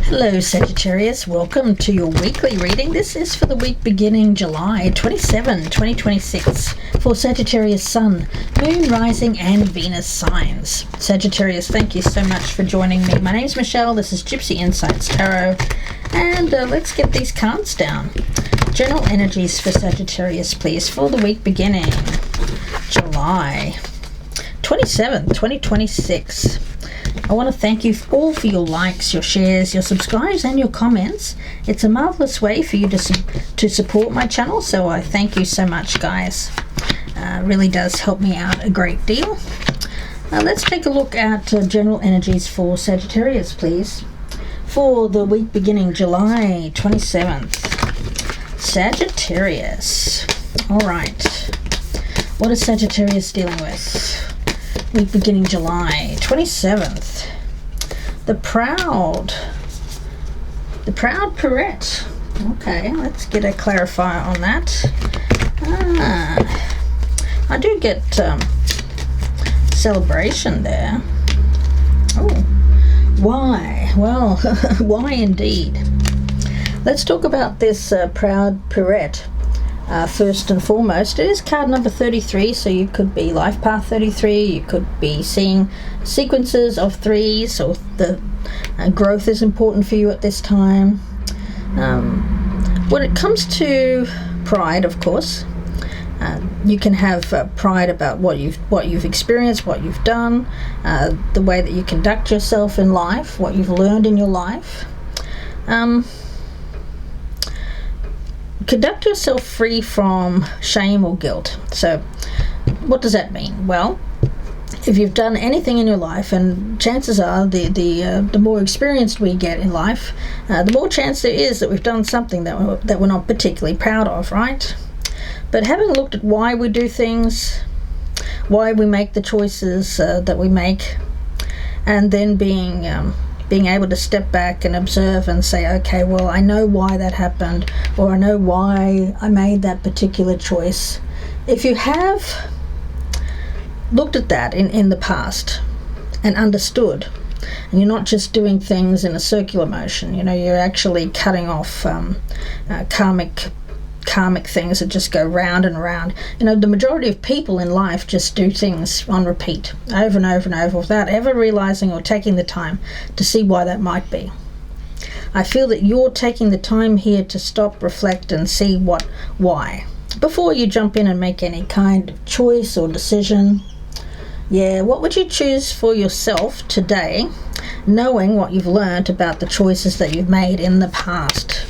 Hello Sagittarius, welcome to your weekly reading. This is for the week beginning July 27, 2026 for Sagittarius Sun, Moon, Rising and Venus signs. Sagittarius, thank you so much for joining me. My name's Michelle, this is Gypsy Insights Tarot, and let's get these cards down. General energies for Sagittarius, please, for the week beginning July 27, 2026. I want to thank you all for your likes, your shares, your subscribes and your comments. It's a marvelous way for you to support my channel, so I thank you so much, guys. Really does help me out a great deal. Let's take a look at general energies for Sagittarius, please, for the week beginning July 27th. Sagittarius. All right. What is Sagittarius dealing with? Week beginning July 27th. The proud parrot. Okay, let's get a clarifier on that. I do get celebration there. Oh, why? Well, why indeed? Let's talk about this proud parrot. First and foremost, it is card number 33, so you could be life path 33, you could be seeing sequences of threes, so the growth is important for you at this time. When it comes to pride, of course, you can have pride about what you've experienced, what you've done, the way that you conduct yourself in life, what you've learned in your life. Conduct yourself free from shame or guilt. So what does that mean? Well, if you've done anything in your life, and chances are the more experienced we get in life, the more chance there is that we've done something that we're not particularly proud of, right? But having looked at why we do things, why we make the choices that we make, and then being able to step back and observe and say, okay, well, I know why that happened, or I know why I made that particular choice. If you have looked at that in the past and understood, and you're not just doing things in a circular motion, you're actually cutting off karmic things that just go round and round. The majority of people in life just do things on repeat over and over and over without ever realizing or taking the time to see why that might be. I feel that you're taking the time here to stop, reflect and see why before you jump in and make any kind of choice or decision. What would you choose for yourself today, knowing what you've learned about the choices that you've made in the past?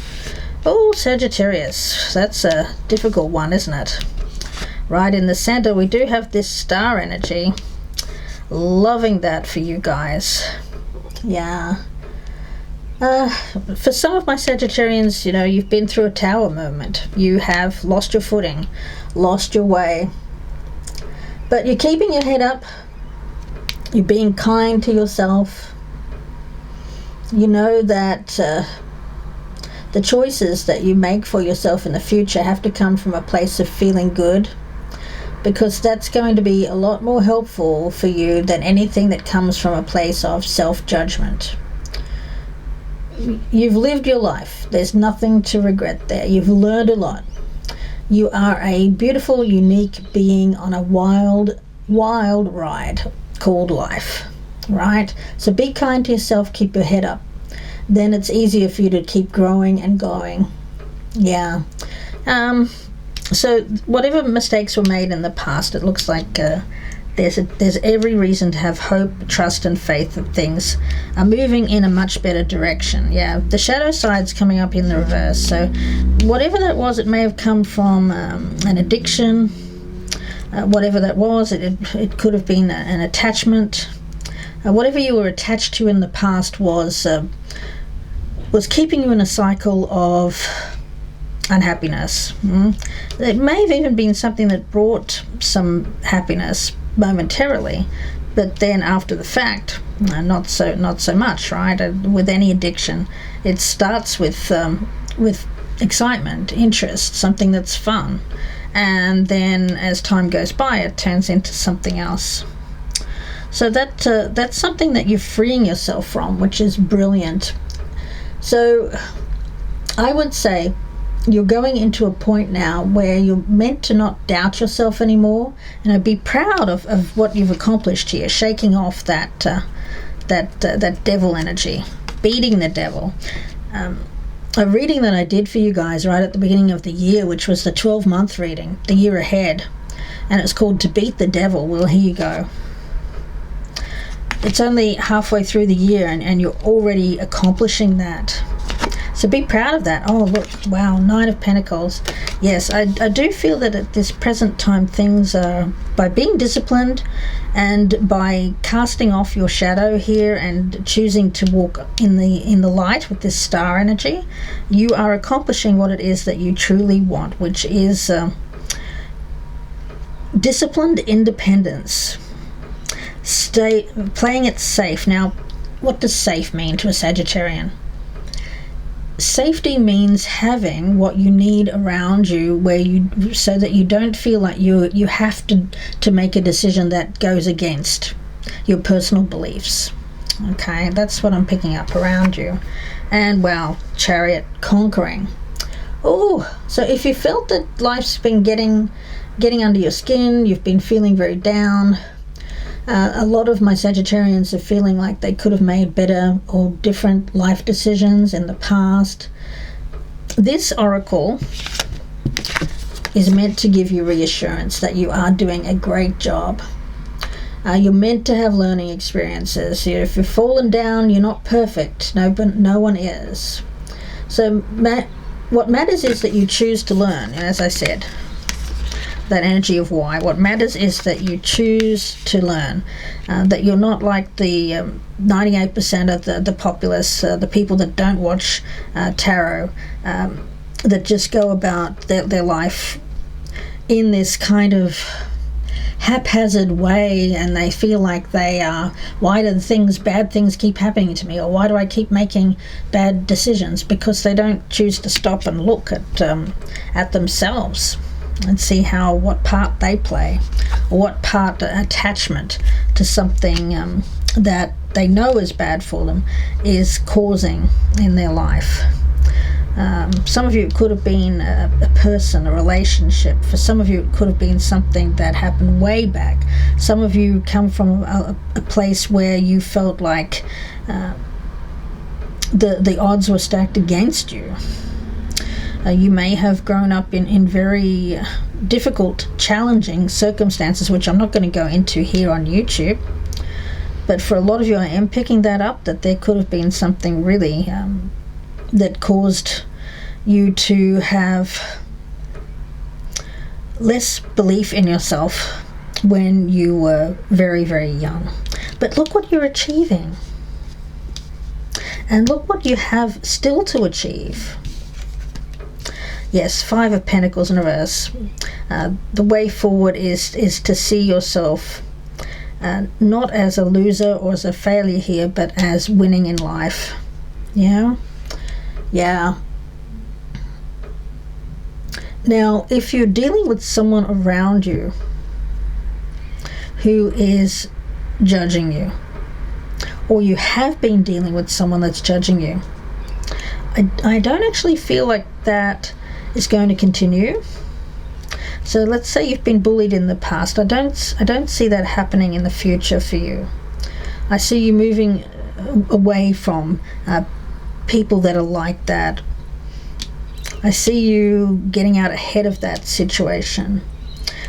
Oh, Sagittarius, that's a difficult one, isn't it? Right in the center, we do have this star energy. Loving that for you guys. Yeah. For some of my Sagittarians, you've been through a tower moment. You have lost your footing, lost your way. But you're keeping your head up. You're being kind to yourself. You know that the choices that you make for yourself in the future have to come from a place of feeling good, because that's going to be a lot more helpful for you than anything that comes from a place of self-judgment. You've lived your life. There's nothing to regret there. You've learned a lot. You are a beautiful, unique being on a wild ride called life, right? So be kind to yourself, keep your head up. Then it's easier for you to keep growing and going. Yeah. So whatever mistakes were made in the past, it looks like there's every reason to have hope, trust and faith that things are moving in a much better direction. Yeah, the shadow side's coming up in the reverse. So whatever that was, it may have come from an addiction. Whatever that was, it could have been an attachment. Whatever you were attached to in the past was keeping you in a cycle of unhappiness. It may have even been something that brought some happiness momentarily, but then after the fact, not so much, right? With any addiction, it starts with excitement, interest, something that's fun, and then as time goes by, it turns into something else. So that's something that you're freeing yourself from, which is brilliant. So I would say you're going into a point now where you're meant to not doubt yourself anymore, and be proud of what you've accomplished here, shaking off that devil energy, beating the devil. A reading that I did for you guys right at the beginning of the year, which was the 12-month reading, the year ahead, and it's called To Beat the Devil. Well, here you go. It's only halfway through the year and you're already accomplishing that. So be proud of that. Oh, look, wow, 9 of Pentacles. Yes, I do feel that at this present time, things are, by being disciplined and by casting off your shadow here and choosing to walk in the light with this star energy, you are accomplishing what it is that you truly want, which is disciplined independence. Playing it safe. Now, what does safe mean to a Sagittarian? Safety means having what you need around you, so that you don't feel like you have to make a decision that goes against your personal beliefs. Okay, that's what I'm picking up around you. And well, Chariot, conquering. Oh, so if you felt that life's been getting under your skin, you've been feeling very down. A lot of my Sagittarians are feeling like they could have made better or different life decisions in the past. This oracle is meant to give you reassurance that you are doing a great job. You're meant to have learning experiences. If you've fallen down, you're not perfect. No one is. So what matters is that you choose to learn, and as I said, that energy of why. What matters is that you choose to learn, that you're not like the 98% of the populace, the people that don't watch tarot, that just go about their life in this kind of haphazard way, and they feel like they are, why do bad things keep happening to me, or why do I keep making bad decisions? Because they don't choose to stop and look at themselves and see what part they play, or what part attachment to something that they know is bad for them is causing in their life. Some of you, it could have been a person, a relationship. For some of you, it could have been something that happened way back. Some of you come from a place where you felt like the odds were stacked against you. You may have grown up in very difficult, challenging circumstances, which I'm not going to go into here on YouTube. But for a lot of you, I am picking that up, that there could have been something really that caused you to have less belief in yourself when you were very, very young. But look what you're achieving. And look what you have still to achieve. Yes, 5 of Pentacles in reverse. The way forward is to see yourself not as a loser or as a failure here, but as winning in life. Yeah? Yeah. Now, if you're dealing with someone around you who is judging you, or you have been dealing with someone that's judging you, I don't actually feel like that is going to continue. So let's say you've been bullied in the past. I don't see that happening in the future for you. I see you moving away from people that are like that. I see you getting out ahead of that situation,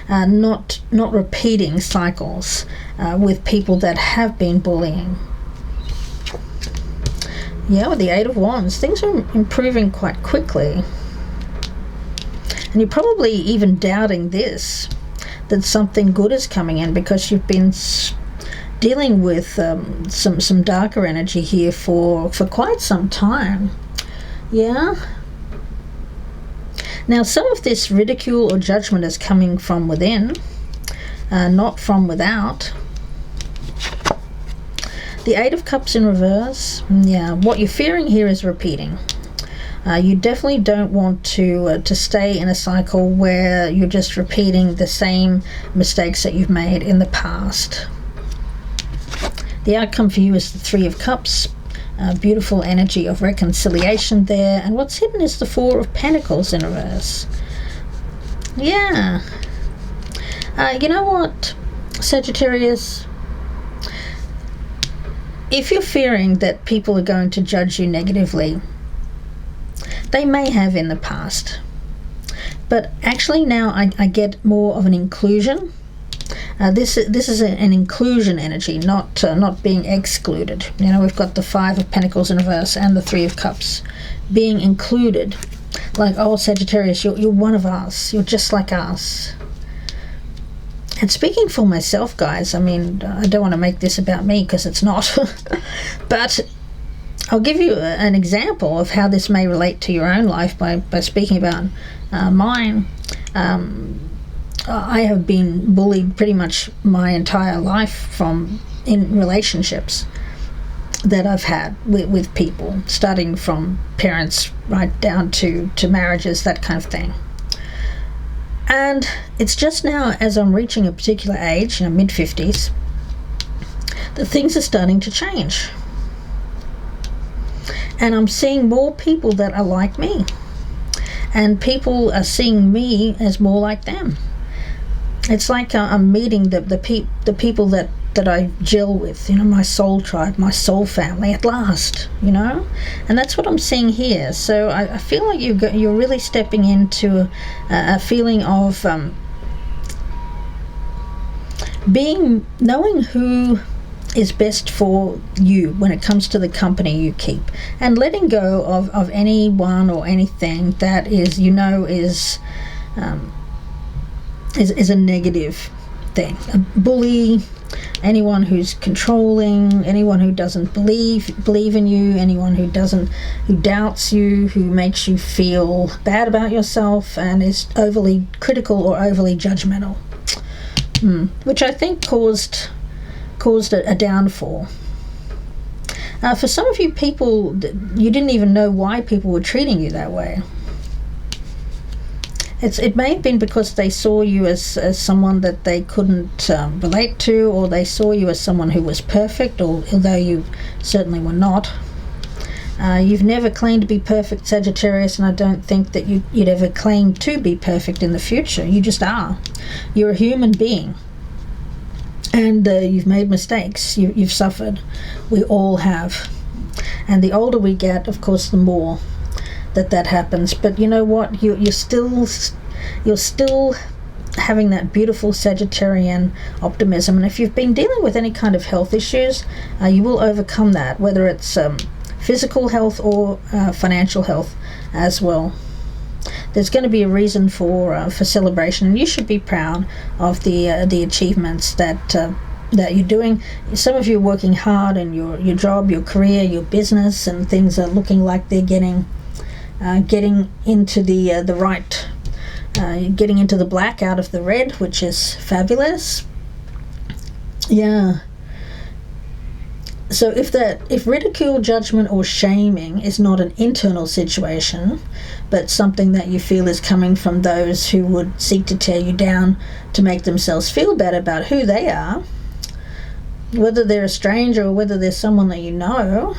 not repeating cycles with people that have been bullying. Yeah, with the 8 of Wands, things are improving quite quickly. And you're probably even doubting this, that something good is coming in, because you've been dealing with some darker energy here for quite some time. Yeah. Now, some of this ridicule or judgment is coming from within, not from without. The 8 of Cups in reverse. Yeah, what you're fearing here is repeating. You definitely don't want to stay in a cycle where you're just repeating the same mistakes that you've made in the past. The outcome for you is the 3 of Cups, beautiful energy of reconciliation there. And what's hidden is the Four of Pentacles in reverse. Yeah. You know what, Sagittarius? If you're fearing that people are going to judge you negatively, they may have in the past. But actually now I get more of an inclusion. This is an inclusion energy, not being excluded. You know, we've got the Five of Pentacles in reverse and the Three of Cups. Being included. Like, oh, Sagittarius, you're one of us. You're just like us. And speaking for myself, guys, I mean, I don't want to make this about me because it's not. But I'll give you an example of how this may relate to your own life by speaking about mine. I have been bullied pretty much my entire life in relationships that I've had with people, starting from parents right down to marriages, that kind of thing. And it's just now, as I'm reaching a particular age, mid-50s, that things are starting to change. And I'm seeing more people that are like me. And people are seeing me as more like them. It's like I'm meeting the people that I gel with, my soul tribe, my soul family at last, and that's what I'm seeing here. So I feel like you're really stepping into a feeling of knowing who is best for you when it comes to the company you keep, and letting go of anyone or anything that is a negative thing. A bully, anyone who's controlling, anyone who doesn't believe in you, anyone who doubts you, who makes you feel bad about yourself and is overly critical or overly judgmental, which I think caused a downfall. For some of you people, you didn't even know why people were treating you that way. It may have been because they saw you as someone that they couldn't relate to, or they saw you as someone who was perfect, although you certainly were not. You've never claimed to be perfect, Sagittarius, and I don't think that you'd ever claim to be perfect in the future. You just are. You're a human being. And you've made mistakes. You've suffered. We all have. And the older we get, of course, the more that happens. But you know what? You're still having that beautiful Sagittarian optimism. And if you've been dealing with any kind of health issues, you will overcome that, whether it's physical health or financial health as well. There's going to be a reason for celebration, and you should be proud of the achievements that you're doing. Some of you are working hard in your job, your career, your business, and things are looking like they're getting into the right, getting into the black out of the red, which is fabulous. Yeah. So if ridicule, judgment, or shaming is not an internal situation, but something that you feel is coming from those who would seek to tear you down to make themselves feel better about who they are, whether they're a stranger or whether they're someone that you know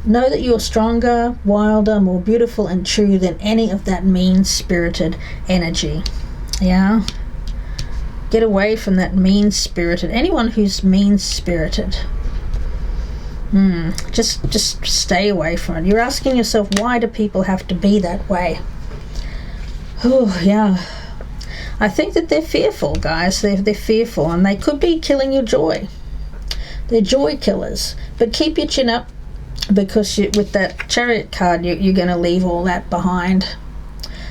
that you're stronger, wilder, more beautiful and true than any of that mean-spirited energy. Yeah? Get away from that mean-spirited. Anyone who's mean-spirited. Just stay away from it. You're asking yourself, why do people have to be that way? Oh, yeah. I think that they're fearful, guys. They're fearful, and they could be killing your joy. They're joy killers. But keep your chin up, because with that Chariot card, you're going to leave all that behind.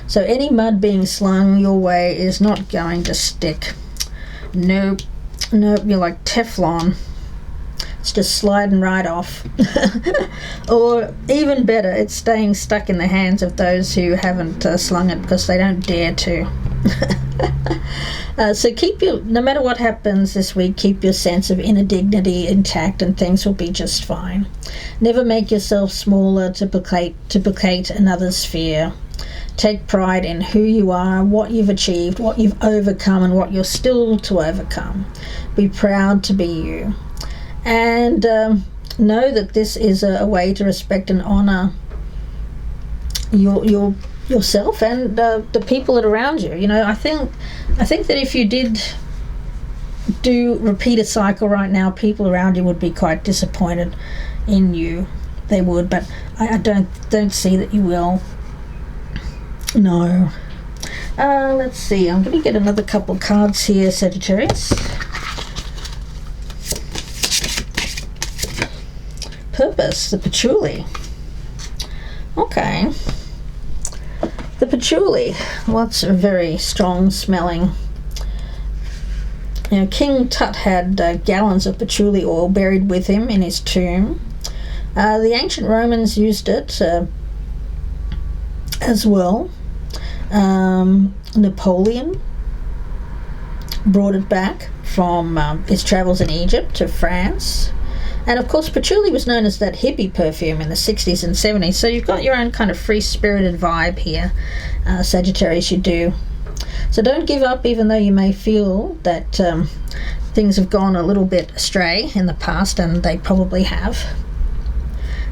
So any mud being slung your way is not going to stick. Nope, you're like Teflon. It's just sliding right off. Or even better, it's staying stuck in the hands of those who haven't slung it because they don't dare to. So no matter what happens this week, keep your sense of inner dignity intact and things will be just fine. Never make yourself smaller to placate another's fear. Take pride in who you are, what you've achieved, what you've overcome, and what you're still to overcome. Be proud to be you. And know that this is a way to respect and honor yourself and the people that are around you. You know, I think that if you did repeat a cycle right now, people around you would be quite disappointed in you. They would, but I don't see that you will. No. Let's see. I'm going to get another couple cards here, Sagittarius. Purpose, the patchouli. Okay. The patchouli. Well, it's a very strong smelling. You know, King Tut had gallons of patchouli oil buried with him in his tomb. The ancient Romans used it as well. Napoleon brought it back from his travels in Egypt to France. And of course, patchouli was known as that hippie perfume in the 60s and 70s. So you've got your own kind of free-spirited vibe here, Sagittarius, you do. So don't give up, even though you may feel that things have gone a little bit astray in the past, and they probably have.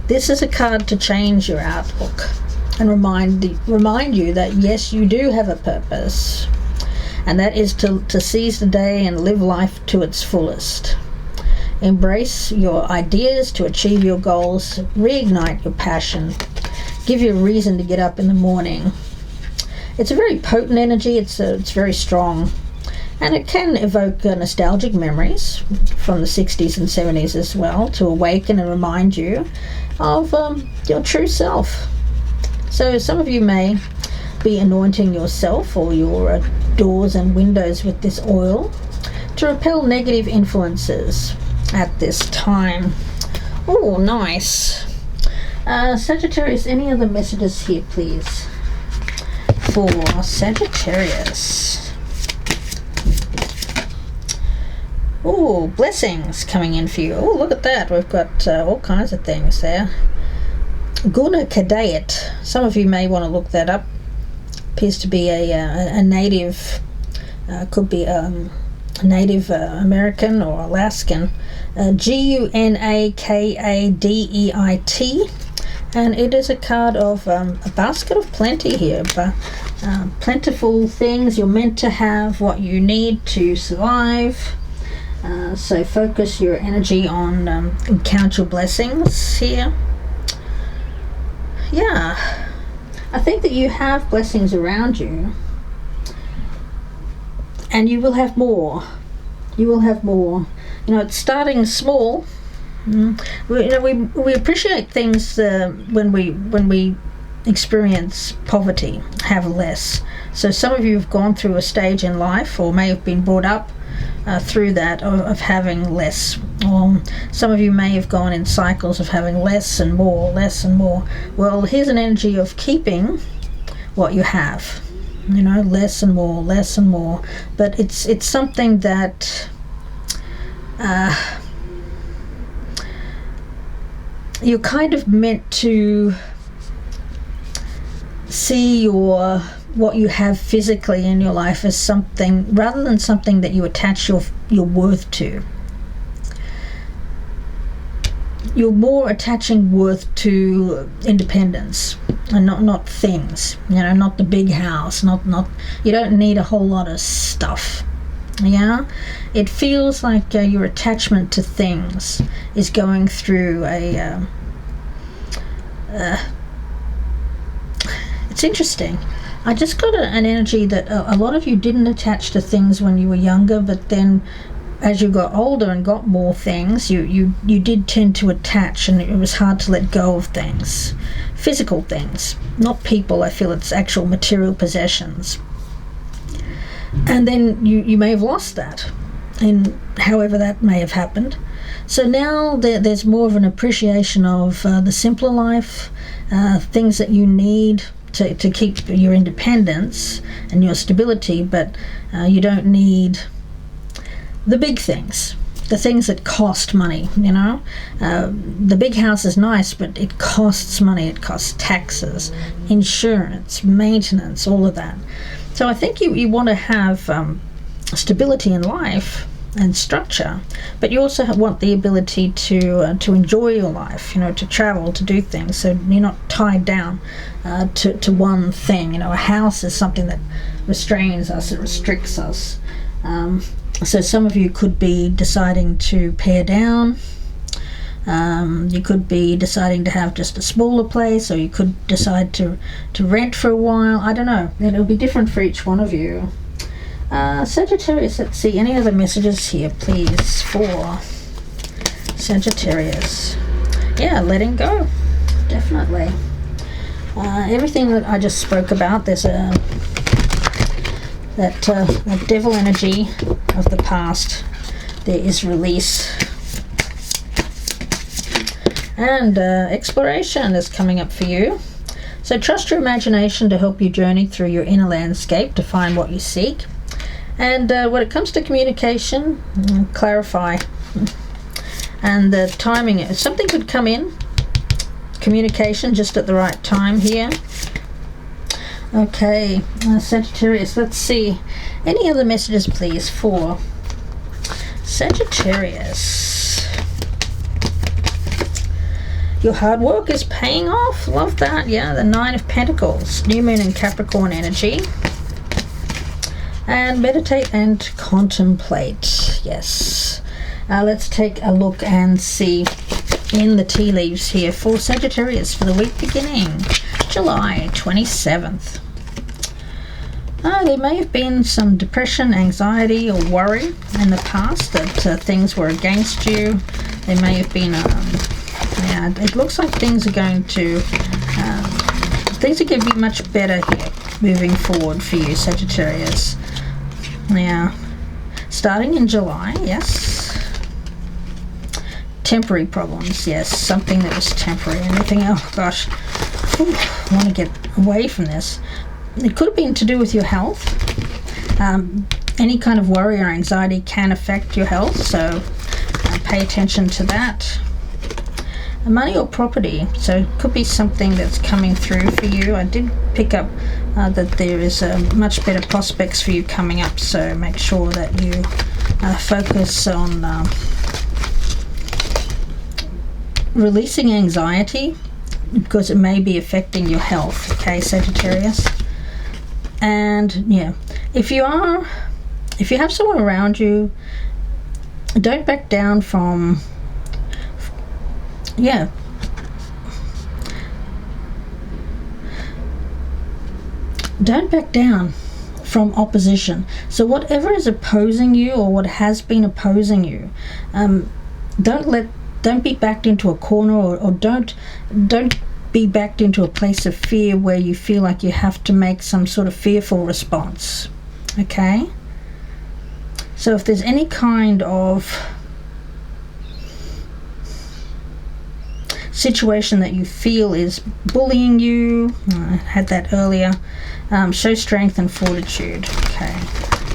This is a card to change your outlook and remind you that yes, you do have a purpose, and that is to seize the day and live life to its fullest. Embrace your ideas to achieve your goals, reignite your passion, give you a reason to get up in the morning. It's a very potent energy, it's very strong, and it can evoke nostalgic memories from the 60s and 70s as well, to awaken and remind you of your true self. So some of you may be anointing yourself or your doors and windows with this oil to repel negative influences at this time. Oh, nice. Sagittarius, any other messages here, please, for Sagittarius? Oh, blessings coming in for you. Oh, look at that. We've got all kinds of things there. Guna Kadayat. Some of you may want to look that up. Appears to be a native, could be Native American or Alaskan. Gunakadeit. And it is a card of a basket of plenty here. Plentiful things. You're meant to have what you need to survive. So focus your energy on count your blessings here. Yeah, I think that you have blessings around you, and you will have more. You will have more. You know, it's starting small. We appreciate things when we experience poverty, have less. So some of you have gone through a stage in life, or may have been brought up through that of having less. Or some of you may have gone in cycles of having less and more, less and more. Well, here's an energy of keeping what you have. You know, less and more, less and more. But it's something that you're kind of meant to see what you have physically in your life as something, rather than something that you attach your worth to. You're more attaching worth to independence and not things. You know, not the big house, not you don't need a whole lot of stuff. Yeah, it feels like your attachment to things is going through it's interesting. I just got an energy that a lot of you didn't attach to things when you were younger, but then as you got older and got more things, you did tend to attach, and it was hard to let go of things. Physical things, not people. I feel it's actual material possessions. And then you may have lost that, in however that may have happened. So now there's more of an appreciation of the simpler life, things that you need to keep your independence and your stability, but you don't need the big things, the things that cost money. You know, the big house is nice, but it costs money. It costs taxes, insurance, maintenance, all of that. So I think you want to have stability in life, and structure, but you also want the ability to enjoy your life, to travel, to do things, so you're not tied down to one thing. A house is something that restrains us, it restricts us. So some of you could be deciding to pare down. You could be deciding to have just a smaller place, or you could decide to rent for a while. I don't know. It'll be different for each one of you. Sagittarius, let's see. Any other messages here, please, for Sagittarius? Yeah, letting go. Definitely. Everything that I just spoke about, there's that devil energy of the past. There is release. And exploration is coming up for you. So trust your imagination to help you journey through your inner landscape to find what you seek. And when it comes to communication, clarify. And the timing, something could come in, communication just at the right time here. Okay, Sagittarius, let's see. Any other messages, please, for Sagittarius? Your hard work is paying off. Love that. Yeah, the Nine of Pentacles. New Moon and Capricorn energy. And meditate and contemplate. Yes. Let's take a look and see in the tea leaves here for Sagittarius for the week beginning July 27th. There may have been some depression, anxiety, or worry in the past that things were against you. There may have been it looks like things are going to be much better here moving forward for you, Sagittarius. Now, starting in July, yes. Temporary problems, yes. Something that was temporary. Anything else? Oh, gosh. I want to get away from this. It could have been to do with your health. Any kind of worry or anxiety can affect your health, so pay attention to that. Money or property, so it could be something that's coming through for you. I did pick up that there is much better prospects for you coming up, so make sure that you focus on releasing anxiety, because it may be affecting your health. Okay, Sagittarius. And yeah, if you have someone around you, don't back down from don't back down from opposition. So whatever is opposing you, or what has been opposing you, don't be backed into a corner, or don't be backed into a place of fear where you feel like you have to make some sort of fearful response. Okay? So if there's any kind of situation that you feel is bullying you, I had that earlier, show strength and fortitude. Okay,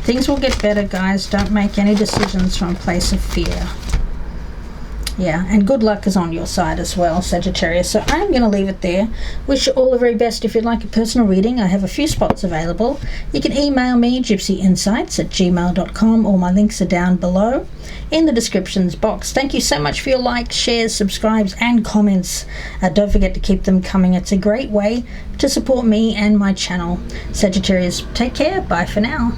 things will get better, guys. Don't make any decisions from a place of fear. Yeah, and good luck is on your side as well, Sagittarius. So I'm going to leave it there. Wish you all the very best. If you'd like a personal reading, I have a few spots available. You can email me, gypsyinsights@gmail.com. All my links are down below in the descriptions box. Thank you so much for your likes, shares, subscribes, and comments. Don't forget to keep them coming. It's a great way to support me and my channel. Sagittarius, take care. Bye for now.